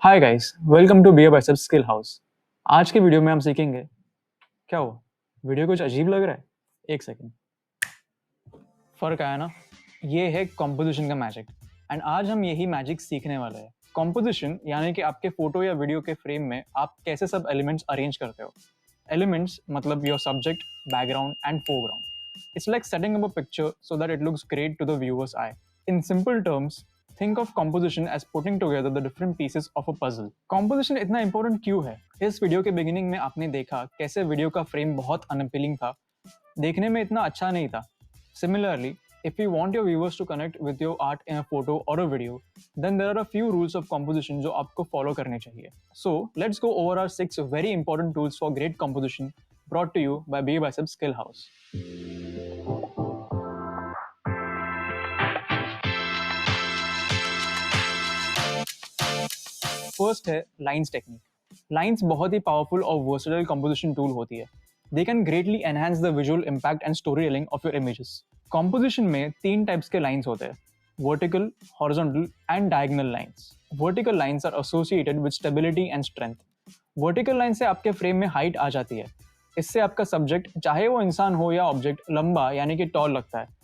Hi guys, welcome to B a biceps skill house. आज के video में हम सीखेंगे। क्या हुआ? वीडियो कुछ अजीब लग रहा है? एक सेकंड। फर्क आया ना? ये है कॉम्पोजिशन का मैजिक एंड आज हम यही मैजिक सीखने वाले हैं। कॉम्पोजिशन यानी कि आपके फोटो या वीडियो के फ्रेम में आप कैसे सब एलिमेंट्स अरेंज करते हो। एलिमेंट्स मतलब your subject, background and foreground. It's like setting up a picture so that it looks great to the viewer's eye. In simple terms, think of composition as putting together the different pieces of a puzzle. Composition इतना important क्यों है? इस video के beginning में आपने देखा कैसे video का फ्रेम बहुत अनअपीलिंग था, देखने में इतना अच्छा नहीं था. Similarly, if you want your viewers to connect with your art in a photo or a video, then there are a few rules of composition जो आपको follow करने चाहिए. So, let's go over our 6 very important tools for great composition brought to you by B Bicep Skill House. First है lines technique. Lines बहुत ही powerful और versatile composition tool होती है। They can greatly enhance the visual impact and storytelling of your images. Composition में 3 types के lines होते हैं: vertical, horizontal and diagonal lines. Vertical lines are associated with stability and strength. Vertical line से आपके frame में height आ जाती है। इससे आपका सब्जेक्ट, चाहे वो इंसान हो या ऑब्जेक्ट, लंबा यानी कि टॉल लगता है।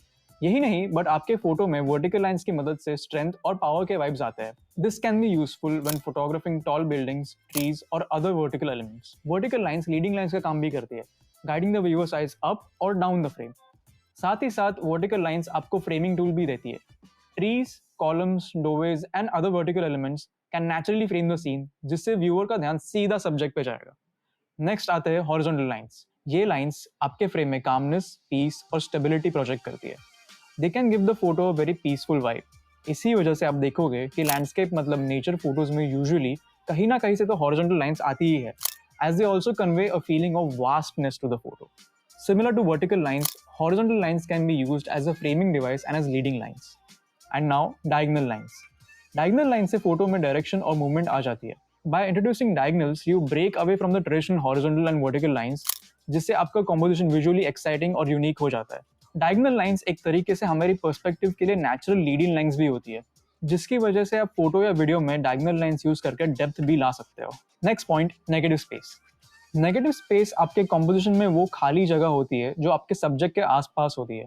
यही नहीं, बट आपके फोटो में वर्टिकल लाइंस की मदद से स्ट्रेंथ और पावर के वाइब्स आते हैं। This can be useful when photographing tall buildings, trees और other vertical elements. Vertical lines leading lines का काम भी करती है, guiding the viewer's eyes up और डाउन द फ्रेम। साथ ही साथ वर्टिकल लाइंस आपको फ्रेमिंग टूल भी देती है। Trees, columns, doorways and other vertical elements can naturally frame the scene, जिससे व्यूअर का ध्यान सीधा सब्जेक्ट पे जाएगा। नेक्स्ट आते हैं हॉरिजॉन्टल लाइंस। ये लाइंस आपके फ्रेम में कामनेस, पीस और स्टेबिलिटी प्रोजेक्ट करती है। They can give the photo a very peaceful vibe. इसी वजह से आप देखोगे कि लैंडस्केप मतलब नेचर फोटोज में यूजुअली कहीं ना कहीं से तो हॉरिजॉन्टल लाइंस आती ही है, as they also convey a feeling of vastness to the photo. Similar to vertical lines, horizontal lines can be used as a framing device and as leading lines. And now, diagonal lines. Diagonal lines से photo में direction और movement आ जाती है। By introducing diagonals, you break away from the traditional horizontal and vertical lines, जिससे आपका composition visually exciting और unique हो जाता है। Diagonal lines एक तरीके से हमारी पर्सपेक्टिव के लिए नेचुरल लीडिंग लाइंस भी होती है, जिसकी वजह से आप फोटो या वीडियो में डायगोनल लाइंस यूज करके डेप्थ भी ला सकते हो। Next point, negative space. Negative space आपके कंपोजिशन में वो खाली जगह होती है जो आपके सब्जेक्ट के आसपास होती है।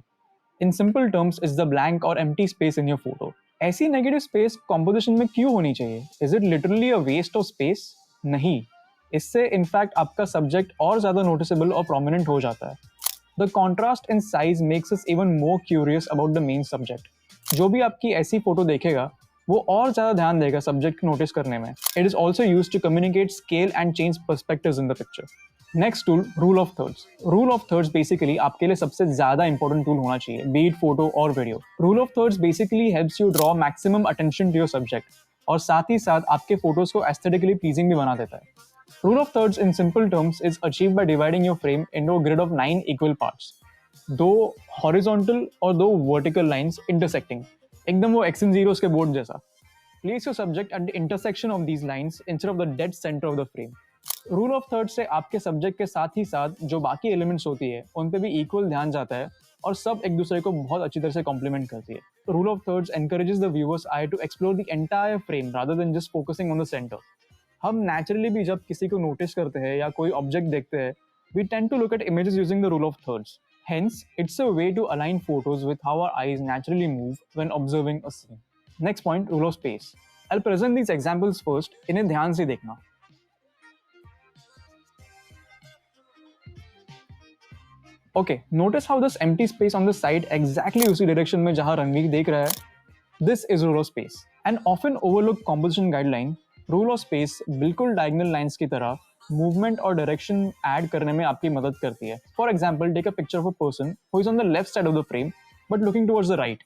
In simple terms is the blank और empty space in your photo. ऐसी नेगेटिव स्पेस कंपोजिशन में क्यों होनी चाहिए? Is it literally a waste of space? नहीं, इससे इनफैक्ट आपका सब्जेक्ट और ज्यादा नोटिसेबल और प्रोमिनेंट हो जाता है। The contrast in size makes us even more curious about the main subject. जो भी आपकी ऐसी फोटो देखेगा वो और ज्यादा ध्यान देगा सब्जेक्ट को नोटिस करने में। It is also use to communicate scale and change perspectives in the picture. Next tool, rule of thirds. Rule of thirds basically आपके लिए सबसे ज्यादा इंपॉर्टेंट टूल होना चाहिए, बी इट फोटो और video. Rule of thirds basically helps you draw maximum attention to your subject और साथ ही साथ आपके फोटोज को एस्थेटिकली प्लीजिंग भी बना देता है। Rule of thirds in simple terms is achieved by dividing your frame into a grid of 9 equal parts. दो horizontal और दो vertical lines intersecting, एकदम वो x and zeros के बोर्ड जैसा। Place your subject at the intersection of these lines instead of the dead center of the frame. Rule of third से आपके subject के साथ ही साथ जो बाकी एलिमेंट्स होती है उन पे भी इक्वल ध्यान जाता है और सब एक दूसरे को बहुत अच्छी तरह से कॉम्प्लीमेंट करती है। Rule of thirds encourages the viewer's eye to explore the entire frame rather than just focusing on the centre. हम नेचुरली भी जब किसी को नोटिस करते हैं या कोई ऑब्जेक्ट देखते हैं, we tend to look at images using the rule of thirds. Hence, it's a way to align photos with how our eyes naturally move when observing a scene. Next point, rule of space. I'll present these examples first. इन्हें ध्यान से देखना। Okay, notice how this empty space on the side exactly उसी direction में जहाँ रणवीर देख रहा है. This is rule of space. An often overlooked composition guideline, rule of space बिल्कुल diagonal lines की तरह movement और direction add करने में आपकी मदद करती है. For example, take a picture of a person who is on the left side of the frame but looking towards the right.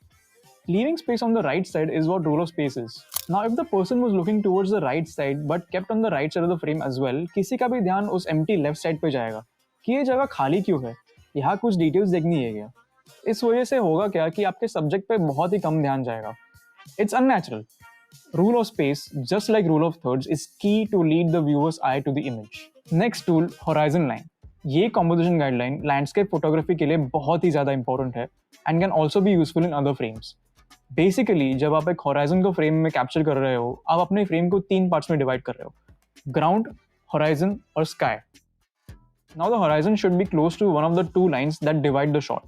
Leaving space on the right side is what rule of space is. Now, if the person was looking towards the right side but kept on the right side of the frame as well, किसी का भी ध्यान उस empty left side पे जाएगा कि ये जगह खाली क्यों है, यहाँ कुछ डिटेल्स देखनी है क्या। इस वजह से होगा क्या कि आपके सब्जेक्ट पे बहुत ही कम ध्यान जाएगा। It's unnatural. Rule of space, just like rule of thirds, is key to lead the viewer's eye to the image. Next tool, horizon line. ये composition guideline लैंडस्केप फोटोग्राफी के लिए बहुत ही ज़्यादा इंपॉर्टेंट है and can also be useful in other frames. Basically जब आप एक horizon को फ्रेम में कैप्चर कर रहे हो, आप अपने फ्रेम को 3 पार्ट्स में डिवाइड कर रहे हो, ग्राउंड, होराइजन और sky. Now the horizon should be close to one of the two lines that divide the shot.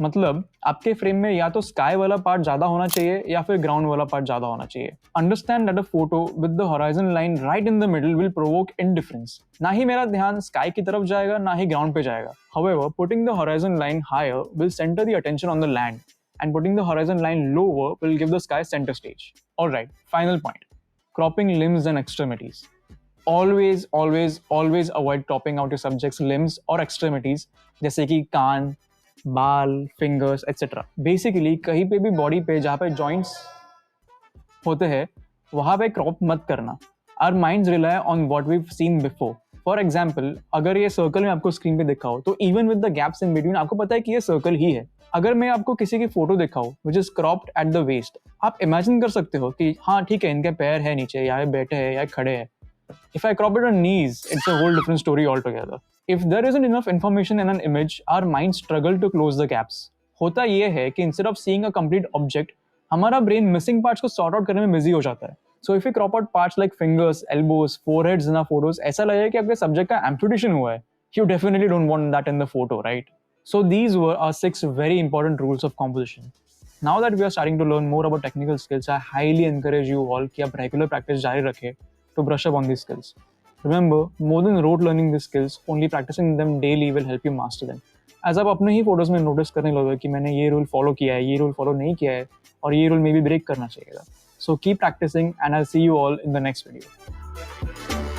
मतलब आपके फ्रेम में या तो स्काई वाला पार्ट ज्यादा होना चाहिए या फिर ग्राउंड वाला पार्ट ज्यादा होना चाहिए. Understand that a photo with the horizon line right in the middle will provoke indifference. ना ही मेरा ध्यान स्काई की तरफ जाएगा ना ही ग्राउंड पे जाएगा. However, putting the horizon line higher will center the attention on the land, and putting the horizon line lower will give the sky center stage. Alright, final point. Cropping limbs and extremities. Always, always, always avoid cropping out your subject's limbs or extremities, जैसे कि कान, बाल, fingers, etc. Basically, कहीं पे भी body पे जहाँ पे joints होते हैं वहाँ पे क्रॉप मत करना. Our minds rely on what we've seen before. For example, अगर ये सर्कल में आपको स्क्रीन पे दिखा हो तो even with the gaps in between आपको पता है कि ये सर्कल ही है. अगर मैं आपको किसी की फोटो दिखाऊं which is cropped at the waist, आप इमेजिन कर सकते हो कि हाँ ठीक है इनके पैर है नीचे, या ये बैठे हैं या खड़े हैं. If I crop it on knees, it's a whole different story altogether. If there isn't enough information in an image, our minds struggle to close the gaps. होता ये है कि instead of seeing a complete object, हमारा brain missing parts को sort out करने में busy हो जाता है. So if we crop out parts like fingers, elbows, foreheads in our photos, ऐसा लगेगा कि आपके subject का amputation हुआ है. You definitely don't want that in the photo, right? So these were our 6 very important rules of composition. Now that we are starting to learn more about technical skills, I highly encourage you all कि आप regular practice जारी रखें to brush up on these skills. Remember, more than rote learning these skills, only practicing them daily will help you master them. As आप अपने ही photos में notice करने लगोगे कि मैंने ये रूल फॉलो किया है, ये रूल फॉलो नहीं किया है और ये रूल मे भी ब्रेक करना चाहिए. So keep practicing and I'll see you all in the next video.